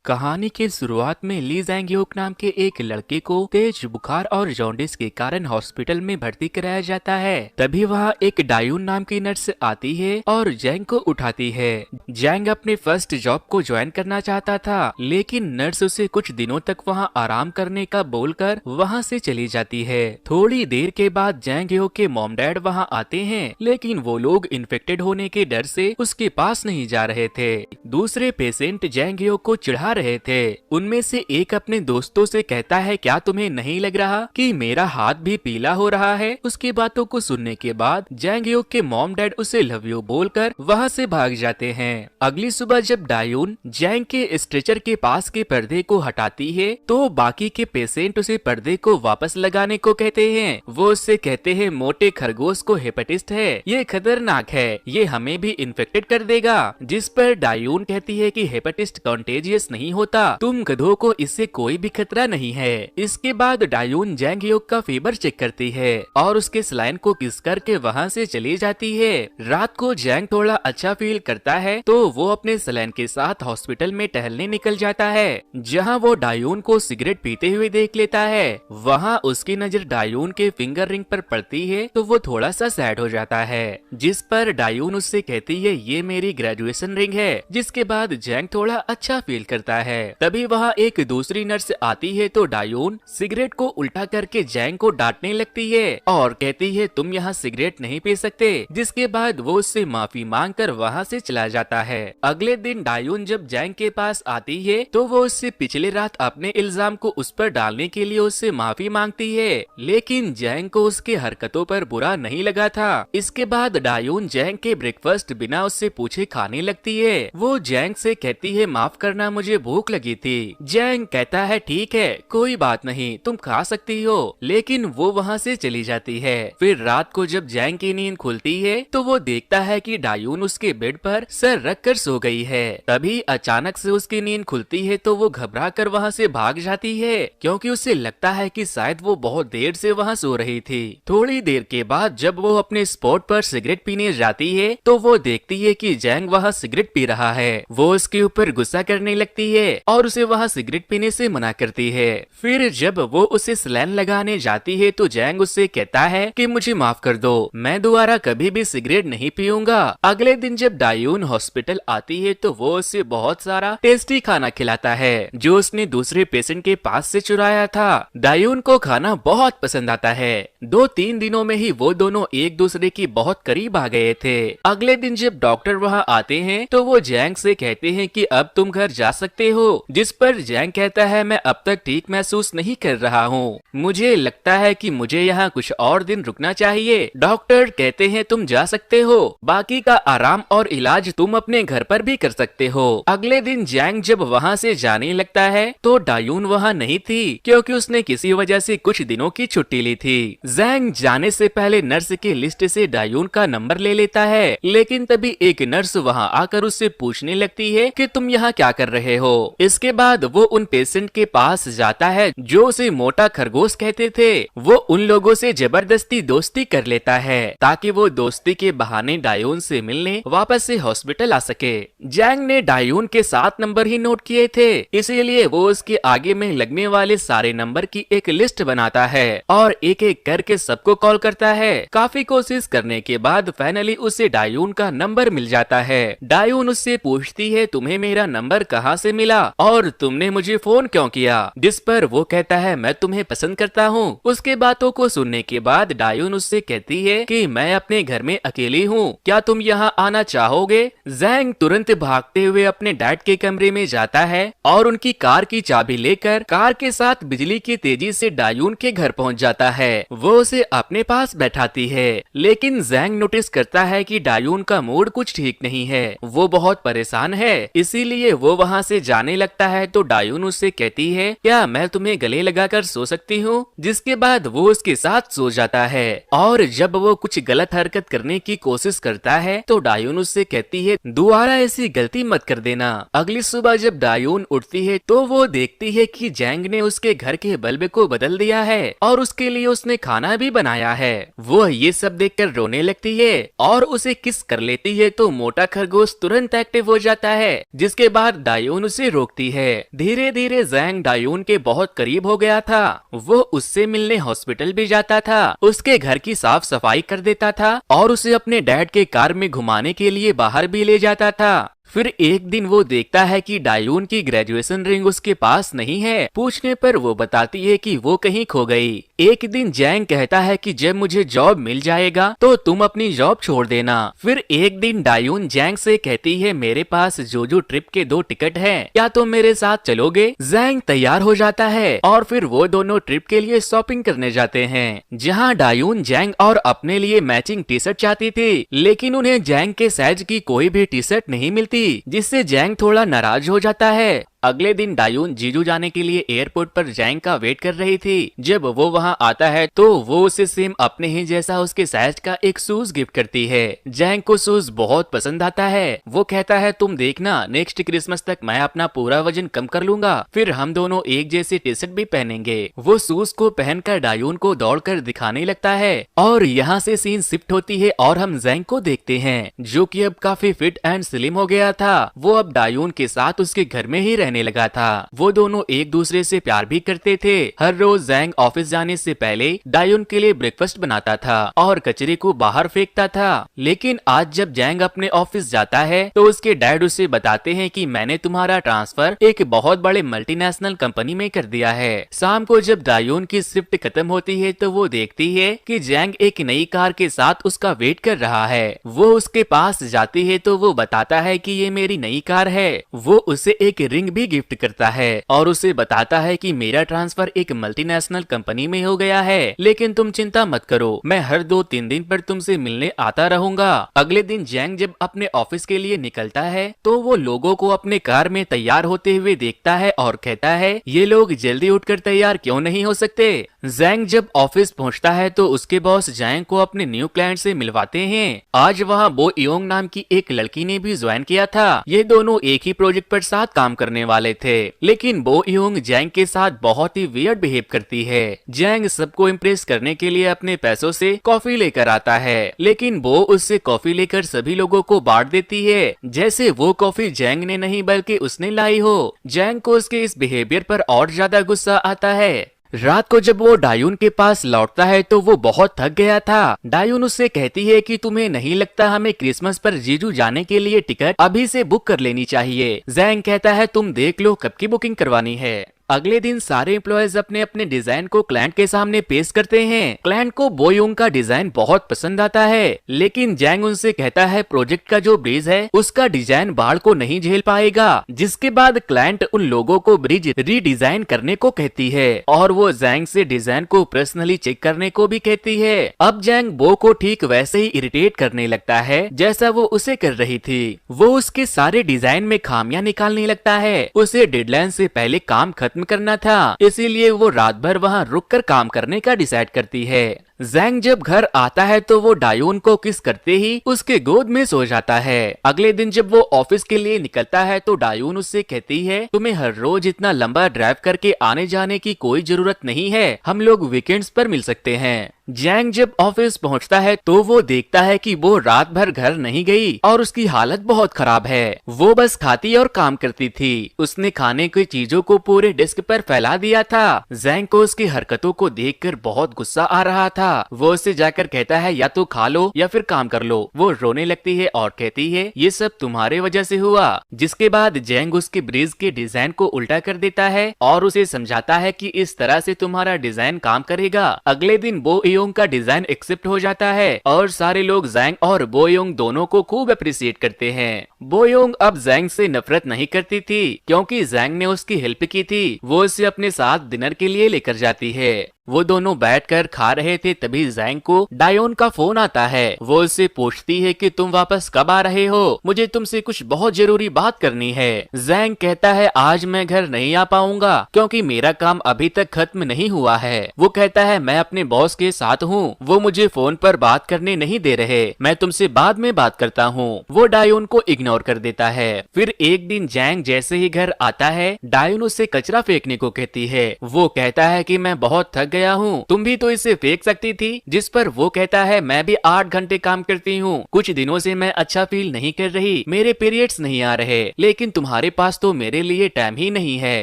कहानी के शुरुआत में ली जैंगयोक नाम के एक लड़के को तेज बुखार और जॉन्डिस के कारण हॉस्पिटल में भर्ती कराया जाता है। तभी वहाँ एक डायून नाम की नर्स आती है और जैंग को उठाती है। जैंग अपने फर्स्ट जॉब को ज्वाइन करना चाहता था, लेकिन नर्स उसे कुछ दिनों तक वहाँ आराम करने का बोलकर वहाँ से चली जाती है। थोड़ी देर के बाद जैंगयोक के मॉम डैड वहाँ आते हैं, लेकिन वो लोग इन्फेक्टेड होने के डर से उसके पास नहीं जा रहे थे। दूसरे पेशेंट जैंगयोक को चिढ़ा रहे थे। उनमें से एक अपने दोस्तों से कहता है, क्या तुम्हें नहीं लग रहा कि मेरा हाथ भी पीला हो रहा है? उसकी बातों को सुनने के बाद जैंगयोक के मॉम डैड उसे लव यू बोलकर वहाँ से भाग जाते हैं। अगली सुबह जब डायून जैंग के स्ट्रेचर के पास के पर्दे को हटाती है, तो बाकी के पेशेंट उसे पर्दे को वापस लगाने को कहते हैं। वो उससे कहते हैं, मोटे खरगोश को हेपेटिस्ट है, ये खतरनाक है, ये हमें भी इन्फेक्टेड कर देगा। जिस पर डायून कहती है कि हेपेटिस्ट कॉन्टेजियस नहीं होता, तुम गधों को इससे कोई भी खतरा नहीं है। इसके बाद डायून जैंगयोक का फीवर चेक करती है और उसके सलाइन को किस करके वहाँ से चली जाती है। रात को जैंग थोड़ा अच्छा फील करता है, तो वो अपने सलाइन के साथ हॉस्पिटल में टहलने निकल जाता है, जहाँ वो डायून को सिगरेट पीते हुए देख लेता है। वहाँ उसकी नजर डायून के फिंगर रिंग पर पड़ती है, तो वो थोड़ा सा सैड हो जाता है। जिस पर डायून उससे कहती है, ये मेरी ग्रेजुएशन रिंग है। जिसके बाद जैंग थोड़ा अच्छा फील करता है। तभी वहाँ एक दूसरी नर्स आती है, तो डायून सिगरेट को उल्टा करके जैंग को डांटने लगती है और कहती है, तुम यहाँ सिगरेट नहीं पी सकते। जिसके बाद वो उससे माफी मांगकर वहाँ से चला जाता है। अगले दिन डायून जब जैंग के पास आती है, तो वो उससे पिछले रात अपने इल्जाम को उस पर डालने के लिए उससे माफी मांगती है, लेकिन जैंग को उसके हरकतों पर बुरा नहीं लगा था। इसके बाद डायून जैंग के ब्रेकफास्ट बिना उससे पूछे खाने लगती है। वो जैंग से कहती है, माफ करना, मुझे भूख लगी थी। जैंग कहता है, ठीक है, कोई बात नहीं, तुम खा सकती हो, लेकिन वो वहाँ से चली जाती है। फिर रात को जब जैंग की नींद खुलती है, तो वो देखता है कि डायून उसके बेड पर सर रखकर सो गई है। तभी अचानक से उसकी नींद खुलती है, तो वो घबरा कर वहाँ से भाग जाती है, क्योंकि उसे लगता है कि शायद वो बहुत देर से वहाँ सो रही थी। थोड़ी देर के बाद जब वो अपने स्पॉट पर सिगरेट पीने जाती है, तो वो देखती है कि जैंग वहाँ सिगरेट पी रहा है। वो उसके ऊपर गुस्सा करने लगती है और उसे वहाँ सिगरेट पीने से मना करती है। फिर जब वो उसे सलाइन लगाने जाती है, तो जैंग उससे कहता है कि मुझे माफ कर दो, मैं दोबारा कभी भी सिगरेट नहीं पीऊंगा। अगले दिन जब डायून हॉस्पिटल आती है, तो वो उसे बहुत सारा टेस्टी खाना खिलाता है, जो उसने दूसरे पेशेंट के पास से चुराया था। डायून को खाना बहुत पसंद आता है। 2-3 दिनों में ही वो दोनों एक दूसरे की बहुत करीब आ गए थे। अगले दिन जब डॉक्टर वहाँ आते हैं, तो वो जैंग से कहते हैं कि अब तुम घर जा सकते हो। जिस पर जैंग कहता है, मैं अब तक ठीक महसूस नहीं कर रहा हूँ, मुझे लगता है कि मुझे यहाँ कुछ और दिन रुकना चाहिए। डॉक्टर कहते हैं, तुम जा सकते हो, बाकी का आराम और इलाज तुम अपने घर पर भी कर सकते हो। अगले दिन जैंग जब वहाँ से जाने लगता है, तो डायून वहाँ नहीं थी, क्योंकि उसने किसी वजह से कुछ दिनों की छुट्टी ली थी। जैंग जाने से पहले नर्स की लिस्ट से डायून का नंबर ले लेता है, लेकिन तभी एक नर्स वहाँ आकर उससे पूछने लगती है कि तुम यहाँ क्या कर रहे हो। इसके बाद वो उन पेशेंट के पास जाता है जो उसे मोटा खरगोश कहते थे। वो उन लोगों से जबरदस्ती दोस्ती कर लेता है, ताकि वो दोस्ती के बहाने डायून से मिलने वापस से हॉस्पिटल आ सके। जैंग ने डायून के 7 नंबर ही नोट किए थे, इसीलिए वो उसके आगे में लगने वाले सारे नंबर की एक लिस्ट बनाता है और एक एक करके सबको कॉल करता है। काफी कोशिश करने के बाद फाइनली उसे डायून का नंबर मिल जाता है। डायून उससे पूछती है, तुम्हें मेरा नंबर कहाँ से मिला और तुमने मुझे फोन क्यों किया? जिस पर वो कहता है, मैं तुम्हें पसंद करता हूँ। उसके बातों को सुनने के बाद डायून उससे कहती है कि मैं अपने घर में अकेली हूँ, क्या तुम यहाँ आना चाहोगे? जैंग तुरंत भागते हुए अपने डैड के कमरे में जाता है और उनकी कार की चाबी लेकर कार के साथ बिजली की तेजी से डायून के घर पहुँच जाता है। वो उसे अपने पास बैठाती है, लेकिन जैंग नोटिस करता है कि डायून का मूड कुछ ठीक नहीं है, वो बहुत परेशान है, इसीलिए वो वहाँ से जाने लगता है। तो डायून उससे कहती है, क्या मैं तुम्हें गले लगाकर सो सकती हूँ? जिसके बाद वो उसके साथ सो जाता है और जब वो कुछ गलत हरकत करने की कोशिश करता है, तो डायून उससे कहती है, दोबारा ऐसी गलती मत कर देना। अगली सुबह जब डायून उठती है, तो वो देखती है कि जैंग ने उसके घर के बल्ब को बदल दिया है और उसके लिए उसने खाना भी बनाया है। वो ये सब देखकर रोने लगती है और उसे किस कर लेती है, तो मोटा खरगोश तुरंत एक्टिव हो जाता है। जिसके बाद डायून उसे रोकती है। धीरे धीरे जैंग डायून के बहुत करीब हो गया था। वो उससे मिलने हॉस्पिटल भी जाता था, उसके घर की साफ सफाई कर देता था और उसे अपने डैड के कार में घुमाने के लिए बाहर भी ले जाता था। फिर एक दिन वो देखता है कि डायून की ग्रेजुएशन रिंग उसके पास नहीं है। पूछने पर वो बताती है कि वो कहीं खो गई। एक दिन जैंग कहता है कि जब मुझे जॉब मिल जाएगा तो तुम अपनी जॉब छोड़ देना। फिर एक दिन डायून जैंग से कहती है मेरे पास जोजो ट्रिप के 2 टिकट हैं, क्या तुम मेरे साथ चलोगे? जैंग तैयार हो जाता है और फिर वो दोनों ट्रिप के लिए शॉपिंग करने जाते हैं, जहाँ डायून जैंग और अपने लिए मैचिंग टी शर्ट चाहती थी, लेकिन उन्हें जैंग के साइज की कोई भी टी शर्ट नहीं मिलती, जिससे जैंग थोड़ा नाराज हो जाता है। अगले दिन डायून जीजू जाने के लिए एयरपोर्ट पर जैंग का वेट कर रही थी। जब वो वहाँ आता है तो वो उसे सेम अपने ही जैसा उसके साइज का एक शूज गिफ्ट करती है। जैंग को शूज बहुत पसंद आता है। वो कहता है तुम देखना, नेक्स्ट क्रिसमस तक मैं अपना पूरा वजन कम कर लूंगा, फिर हम दोनों एक जैसी टी शर्ट भी पहनेंगे। वो शूज को पहनकर डायून को दौड़कर दिखाने लगता है और यहाँ से सीन शिफ्ट होती है और हम जैंग को देखते हैं, जो कि अब काफी फिट एंड स्लिम हो गया था। वो अब डायून के साथ उसके घर में ही रहने लगा था। वो दोनों एक दूसरे से प्यार भी करते थे। हर रोज जैंग ऑफिस जाने से पहले डायून के लिए ब्रेकफास्ट बनाता था और कचरे को बाहर फेंकता था। लेकिन आज जब जैंग अपने ऑफिस जाता है तो उसके डैड उसे बताते हैं कि मैंने तुम्हारा ट्रांसफर एक बहुत बड़े मल्टीनेशनल कंपनी में कर दिया है। शाम को जब डायून की शिफ्ट खत्म होती है तो वो देखती है कि जैंग एक नई कार के साथ उसका वेट कर रहा है। वो उसके पास जाती है तो वो बताता है कि ये मेरी नई कार है। वो उसे एक रिंग भी गिफ्ट करता है और उसे बताता है कि मेरा ट्रांसफर एक मल्टीनेशनल कंपनी में हो गया है, लेकिन तुम चिंता मत करो, मैं हर 2-3 दिन पर तुमसे मिलने आता रहूंगा। अगले दिन जैंग जब अपने ऑफिस के लिए निकलता है तो वो लोगों को अपने कार में तैयार होते हुए देखता है और कहता है ये लोग जल्दी उठकर तैयार क्यों नहीं हो सकते। जैंग जब ऑफिस पहुंचता है तो उसके बॉस जैंग को अपने न्यू क्लाइंट से मिलवाते हैं। आज वहाँ बो योंग नाम की एक लड़की ने भी ज्वाइन किया था। ये दोनों एक ही प्रोजेक्ट पर साथ काम करने वाले थे, लेकिन बो योंग जैंग के साथ बहुत ही वियर्ड बिहेव करती है। जैंग सबको इम्प्रेस करने के लिए अपने पैसों से कॉफी लेकर आता है, लेकिन बो उससे कॉफी लेकर सभी लोगों को बांट देती है, जैसे वो कॉफी जैंग ने नहीं बल्कि उसने लाई हो। जैंग को उसके इस बिहेवियर पर और ज्यादा गुस्सा आता है। रात को जब वो डायून के पास लौटता है तो वो बहुत थक गया था। डायून उससे कहती है कि तुम्हें नहीं लगता हमें क्रिसमस पर जीजू जाने के लिए टिकट अभी से बुक कर लेनी चाहिए? जैंग कहता है तुम देख लो कब की बुकिंग करवानी है। अगले दिन सारे एम्प्लॉयज अपने अपने डिजाइन को क्लाइंट के सामने पेश करते हैं। क्लाइंट को बो योंग का डिजाइन बहुत पसंद आता है, लेकिन जैंग उनसे कहता है प्रोजेक्ट का जो ब्रिज है उसका डिजाइन बाढ़ को नहीं झेल पाएगा। जिसके बाद क्लाइंट उन लोगों को ब्रिज रीडिजाइन करने को कहती है और वो जैंग से डिजाइन को पर्सनली चेक करने को भी कहती है। अब जैंग बो को ठीक वैसे ही इरिटेट करने लगता है जैसा वो उसे कर रही थी। वो उसके सारे डिजाइन में खामियां निकालने लगता है। उसे डेडलाइन से पहले काम खत्म करना था, इसीलिए वो रात भर वहाँ रुककर काम करने का डिसाइड करती है। जैंग जब घर आता है तो वो डायून को किस करते ही उसके गोद में सो जाता है। अगले दिन जब वो ऑफिस के लिए निकलता है तो डायून उससे कहती है तुम्हें हर रोज इतना लंबा ड्राइव करके आने जाने की कोई जरूरत नहीं है, हम लोग वीकेंड्स पर मिल सकते हैं। जैंग जब ऑफिस पहुंचता है तो वो देखता है कि वो रात भर घर नहीं गई और उसकी हालत बहुत खराब है। वो बस खाती और काम करती थी। उसने खाने की चीजों को पूरे डेस्क पर फैला दिया था। जैंग को उसकी हरकतों को देखकर बहुत गुस्सा आ रहा था। वो उससे जाकर कहता है या तो खा लो या फिर काम कर लो। वो रोने लगती है और कहती है ये सब तुम्हारे वजह से हुआ। जिसके बाद जैंग उसके ब्रिज के डिजाइन को उल्टा कर देता है और उसे समझाता है कि इस तरह से तुम्हारा डिजाइन काम करेगा। अगले दिन बो योंग का डिजाइन एक्सेप्ट हो जाता है और सारे लोग जैंग और बो योंग दोनों को खूब अप्रिशिएट करते हैं। बो योंग अब जैंग से नफरत नहीं करती थी क्योंकि जैंग ने उसकी हेल्प की थी। वो उसे अपने साथ डिनर के लिए लेकर जाती है। वो दोनों बैठकर खा रहे थे तभी जैंग को डायोन का फोन आता है। वो उससे पूछती है कि तुम वापस कब आ रहे हो, मुझे तुमसे कुछ बहुत जरूरी बात करनी है। जैंग कहता है आज मैं घर नहीं आ पाऊंगा क्योंकि मेरा काम अभी तक खत्म नहीं हुआ है। वो कहता है मैं अपने बॉस के साथ हूँ, वो मुझे फोन पर बात करने नहीं दे रहे, मैं तुमसे बाद में बात करता हूँ। वो डायोन को इग्नोर कर देता है। फिर एक दिन जैंग जैसे ही घर आता है डायोन उससे कचरा फेंकने को कहती है। वो कहता है कि मैं बहुत थक गया हूँ, तुम भी तो इसे फेंक सकती थी। जिस पर वो कहता है मैं भी 8 घंटे काम करती हूँ, कुछ दिनों से मैं अच्छा फील नहीं कर रही, मेरे पीरियड्स नहीं आ रहे, लेकिन तुम्हारे पास तो मेरे लिए टाइम ही नहीं है।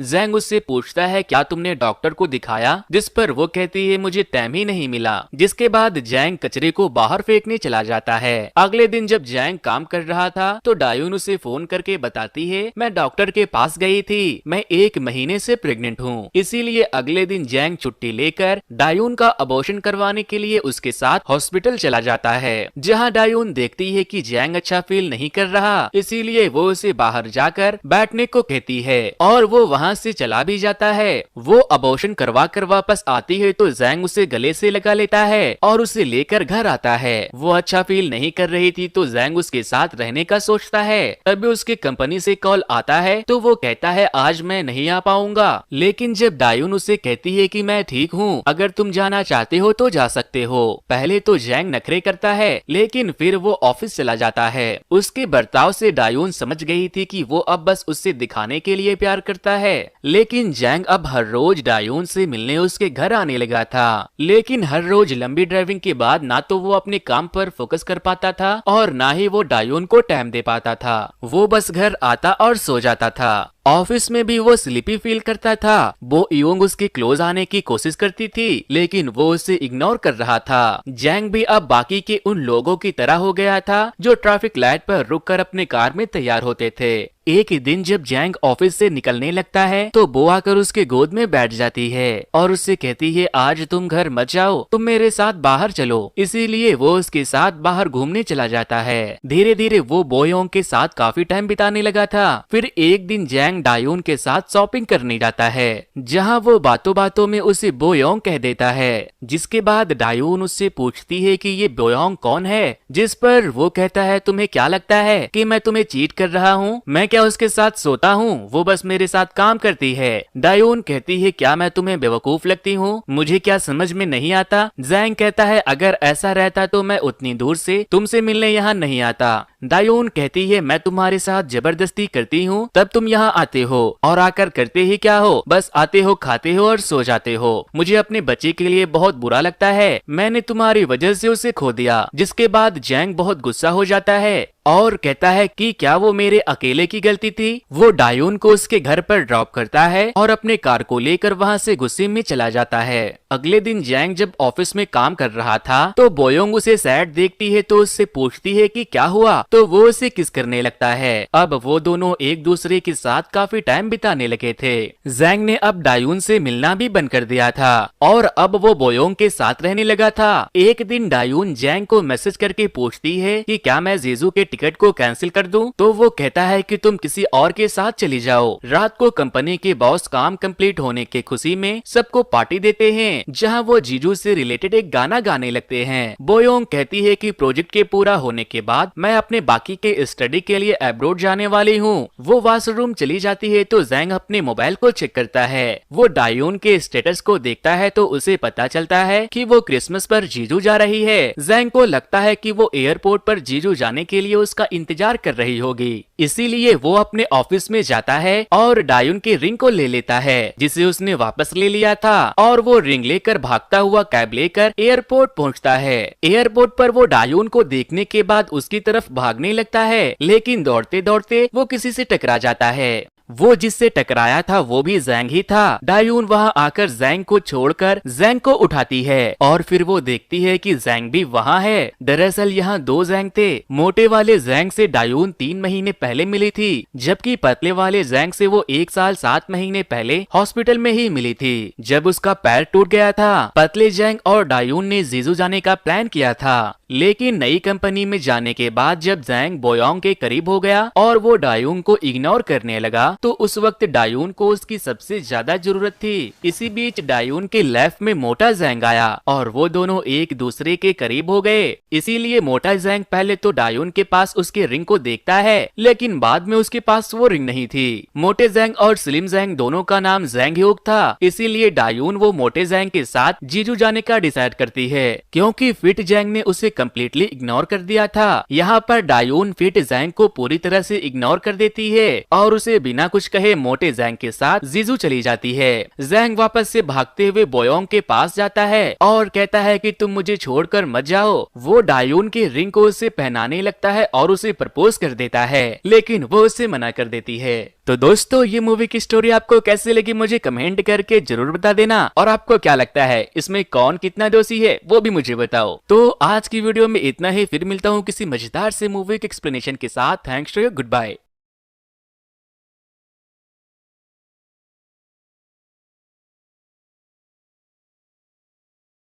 जैंग उससे पूछता है क्या तुमने डॉक्टर को दिखाया, जिस पर वो कहती है मुझे टाइम ही नहीं मिला। जिसके बाद जैंग कचरे को बाहर फेंकने चला जाता है। अगले दिन जब जैंग काम कर रहा था तो डायून उसे फोन करके बताती है मैं डॉक्टर के पास गई थी, मैं 1 महीने से प्रेग्नेंट हूँ। इसीलिए अगले दिन जैंग छुट्टी लेकर डायून का अबॉर्शन करवाने के लिए उसके साथ हॉस्पिटल चला जाता है, जहाँ डायून देखती है कि जैंग अच्छा फील नहीं कर रहा, इसीलिए वो उसे बाहर जाकर बैठने को कहती है और वो वहाँ से चला भी जाता है। वो अबॉर्शन करवा कर वापस आती है तो जैंग उसे गले से लगा लेता है और उसे लेकर घर आता है। वो अच्छा फील नहीं कर रही थी तो जैंग उसके साथ रहने का सोचता है। तभी उसके कंपनी से कॉल आता है तो वो कहता है आज मैं नहीं आ पाऊंगा, लेकिन जब डायून उसे कहती है कि मैं ठीक हूँ, अगर तुम जाना चाहते हो तो जा सकते हो। पहले तो जैंग नखरे करता है लेकिन फिर वो ऑफिस चला जाता है। उसके बर्ताव से डायून समझ गई थी कि वो अब बस उससे दिखाने के लिए प्यार करता है, लेकिन जैंग अब हर रोज डायून से मिलने उसके घर आने लगा था। लेकिन हर रोज लंबी ड्राइविंग के बाद ना तो वो अपने काम पर फोकस कर पाता था और ना ही वो डायून को टाइम दे पाता था। वो बस घर आता और सो जाता था। ऑफिस में भी वो स्लीपी फील करता था। वो योंग उसके क्लोज आने की कोशिश करती थी लेकिन वो उसे इग्नोर कर रहा था। जैंग भी अब बाकी के उन लोगों की तरह हो गया था जो ट्रैफिक लाइट पर रुककर अपने कार में तैयार होते थे। एक दिन जब जैंग ऑफिस से निकलने लगता है तो बो आकर उसके गोद में बैठ जाती है और उससे कहती है आज तुम घर मत जाओ, तुम मेरे साथ बाहर चलो। इसीलिए वो उसके साथ बाहर घूमने चला जाता है। धीरे धीरे वो बोयोंग के साथ काफी टाइम बिताने लगा था। फिर एक दिन जैंग डायून के साथ शॉपिंग करने जाता है, जहाँ वो बातों बातों में उसे बोयोंग कह देता है। जिसके बाद डायून उससे पूछती है कि ये बोयोंग कौन है, जिस पर वो कहता है तुम्हें क्या लगता है कि मैं तुम्हें चीट कर रहा हूँ, मैं क्या उसके साथ सोता हूँ, वो बस मेरे साथ काम करती है। डायून कहती है क्या मैं तुम्हें बेवकूफ लगती हूँ, मुझे क्या समझ में नहीं आता। जैंग कहता है अगर ऐसा रहता तो मैं उतनी दूर से तुमसे मिलने यहाँ नहीं आता। डायून कहती है मैं तुम्हारे साथ जबरदस्ती करती हूँ तब तुम यहाँ आते हो, और आकर करते ही क्या हो, बस आते हो, खाते हो और सो जाते हो। मुझे अपने बच्चे के लिए बहुत बुरा लगता है, मैंने तुम्हारी वजह से उसे खो दिया। जिसके बाद जैंग बहुत गुस्सा हो जाता है और कहता है कि क्या वो मेरे अकेले की गलती थी। वो डायून को उसके घर पर ड्रॉप करता है और अपने कार को लेकर वहाँ से गुस्से में चला जाता है। अगले दिन जैंग जब ऑफिस में काम कर रहा था तो बोयोंग उसे सैड देखती है तो उससे पूछती है कि क्या हुआ, तो वो उसे किस करने लगता है। अब वो दोनों एक दूसरे के साथ काफी टाइम बिताने लगे थे। जैंग ने अब डायून से मिलना भी बंद कर दिया था और अब वो बोयोंग के साथ रहने लगा था। एक दिन डायून जैंग को मैसेज करके पूछती है कि क्या मैं जीजू के टिकट को कैंसिल कर दूं, तो वो कहता है कि तुम किसी और के साथ चली जाओ। रात को कंपनी के बॉस काम कंप्लीट होने के खुशी में सबको पार्टी देते हैं, जहां वो जीजू से रिलेटेड एक गाना गाने लगते हैं। बोयोंग कहती है कि प्रोजेक्ट के पूरा होने के बाद मैं अपने बाकी के स्टडी के लिए अब्रॉड जाने वाली हूँ। वो वॉशरूम चली जाती है तो जैंग अपने मोबाइल को चेक करता है। वो डायून के स्टेटस को देखता है तो उसे पता चलता है कि वो क्रिसमस पर जीजू जा रही है। जैंग को लगता है कि वो एयरपोर्ट पर जीजू जाने के लिए उसका इंतजार कर रही होगी, इसीलिए वो अपने ऑफिस में जाता है और डायून की रिंग को ले लेता है जिसे उसने वापस ले लिया था, और वो रिंग लेकर भागता हुआ कैब लेकर एयरपोर्ट पहुंचता है। एयरपोर्ट पर वो डायून को देखने के बाद उसकी तरफ भागने लगता है, लेकिन दौड़ते दौड़ते वो किसी से टकरा जाता है। वो जिससे टकराया था वो भी जैंग ही था। डायून वहाँ आकर जैंग को छोड़कर जैंग को उठाती है और फिर वो देखती है कि जैंग भी वहाँ है। दरअसल यहाँ 2 जैंग थे। मोटे वाले जैंग से डायून 3 महीने पहले मिली थी, जबकि पतले वाले जैंग से वो 1 साल 7 महीने पहले हॉस्पिटल में ही मिली थी जब उसका पैर टूट गया था। पतले जैंग और डायून ने जीजू जाने का प्लान किया था, लेकिन नई कंपनी में जाने के बाद जब जैंग बोयोंग के करीब हो गया और वो डायून को इग्नोर करने लगा तो उस वक्त डायून को उसकी सबसे ज्यादा जरूरत थी। इसी बीच डायून के लेफ्ट में मोटा जैंग आया और वो दोनों एक दूसरे के करीब हो गए। इसीलिए मोटा जैंग पहले तो डायून के पास उसके रिंग को देखता है, लेकिन बाद में उसके पास वो रिंग नहीं थी। मोटे जैंग और स्लिम जैंग दोनों का नाम जैंग ह्यूग था, इसीलिए डायून वो मोटे जैंग के साथ जीजू जाने का डिसाइड करती है, क्योंकि फिट जैंग ने उसे कम्प्लीटली इग्नोर कर दिया था। यहाँ पर डायून फिट जैंग को पूरी तरह से इग्नोर कर देती है और उसे बिना कुछ कहे मोटे जैंग के साथ जीजू चली जाती है। जैंग वापस से भागते हुए बोयोंग के पास जाता है और कहता है कि तुम मुझे छोड़कर मत जाओ। वो डायून के रिंग को उसे पहनाने लगता है और उसे प्रपोज कर देता है, लेकिन वो उसे मना कर देती है। तो दोस्तों, ये मूवी की स्टोरी आपको कैसी लगी मुझे कमेंट करके जरूर बता देना, और आपको क्या लगता है इसमें कौन कितना दोषी है वो भी मुझे बताओ। तो आज की वीडियो में इतना ही, फिर मिलता हूँ किसी मजेदार से मूवी के एक्सप्लेनेशन के साथ। Thanks to you, good bye.